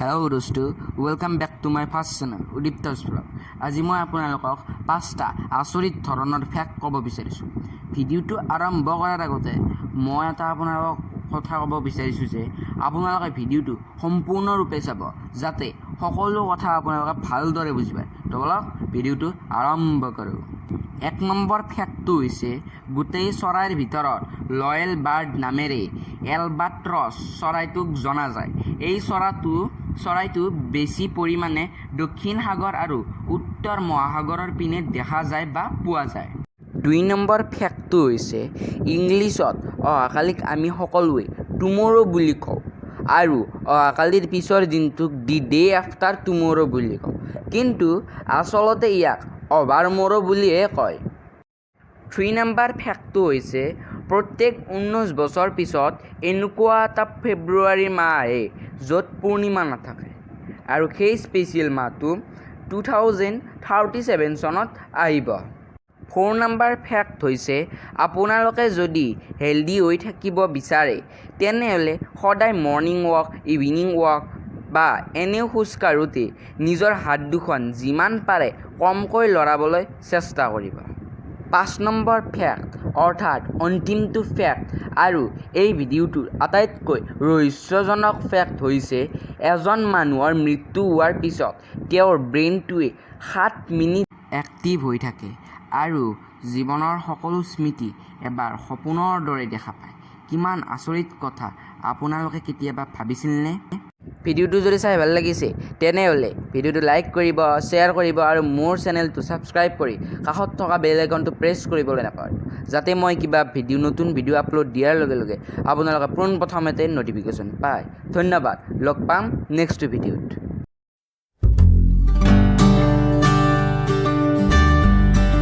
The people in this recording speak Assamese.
হেল্ল' দোস্তু, welcome back to my first channel Udipta's blog. আজি মই আপোনালোকক 5টা আচৰিত ধৰণৰ ফেক্ট ক'ব বিচাৰিছোঁ। ভিডিঅ'টো আৰম্ভ কৰাৰ আগতে মই আপোনালোকক কথা ক'ব বিচাৰিছোঁ যে আপোনালোকে ভিডিঅ'টো সম্পূৰ্ণৰূপে চাব, যাতে সকলো কথা আপোনালোকে ভালদৰে বুজি পায়। তো বলক ভিডিঅ'টো আৰম্ভ কৰোঁ। 1 নম্বৰ ফেক্টটো হৈছে গোটেই চৰাইৰ ভিতৰত লয়েল বাৰ্ড নামেৰে এলবাট্ৰছ চৰাইটোক জনা যায়। এই চৰাইটো বেছি পৰিমাণে দক্ষিণ সাগৰ আৰু উত্তৰ মহাসাগৰৰ পিনে দেখা যায় বা পোৱা যায়। 2 নম্বৰ ফেক্টটো হৈছে ইংলিছত অহাকালিক আমি সকলোৱে টুমৰো বুলি কওঁ আৰু অহাকালিৰ পিছৰ দিনটোক দি ডে আফটাৰ টুমৰো বুলি কওঁ, কিন্তু আচলতে ইয়াক অভাৰমৰো বুলিহে কয়। 3 নম্বৰ ফেক্টটো হৈছে প্ৰত্যেক 19 বছৰ পিছত এনেকুৱা এটা ফেব্ৰুৱাৰী মাহ আহে য'ত পূৰ্ণিমা নাথাকে, আৰু সেই স্পেচিয়েল মাহটো 2037 চনত আহিব। 4 নম্বৰ ফেক্ট হৈছে আপোনালোকে যদি হেল্ডি হৈ থাকিব বিচাৰে তেনেহ'লে সদায় মৰ্ণিং ৱাক, ইভিনিং ৱাক বা এনেও খোজ কাঢ়োঁতে নিজৰ হাত দুখন যিমান পাৰে কমকৈ লৰাবলৈ চেষ্টা কৰিব। 5 নম্বৰ ফেক্ট অৰ্থাৎ অন্তিমটো ফেক্ট আৰু এই ভিডিঅ'টোৰ আটাইতকৈ ৰহস্যজনক ফেক্ট হৈছে এজন মানুহৰ মৃত্যু হোৱাৰ পিছত তেওঁৰ ব্ৰেইনটোৱে 7 মিনিট এক্টিভ হৈ থাকে আৰু জীৱনৰ সকলো স্মৃতি এবাৰ সপোনৰ দৰে দেখা পায়। কিমান আচৰিত কথা আপোনালোকে কেতিয়াবা ভাবিছিলনে? ভিডিঅ'টো যদি চাই ভাল লাগিছে তেনেহ'লে ভিডিঅ'টো লাইক কৰিব, শ্বেয়াৰ কৰিব আৰু মোৰ চেনেলটো ছাবস্ক্ৰাইব কৰি কাষত থকা বেল আইকনটো প্ৰেছ কৰিবলৈ নাপাহৰিব, যাতে মই কিবা নতুন ভিডিঅ' আপলোড দিয়াৰ লগে লগে আপোনালোকে পোনপ্ৰথমতে ন'টিফিকেশ্যন পায়। ধন্যবাদ, লগ পাম নেক্সট ভিডিঅ'ত।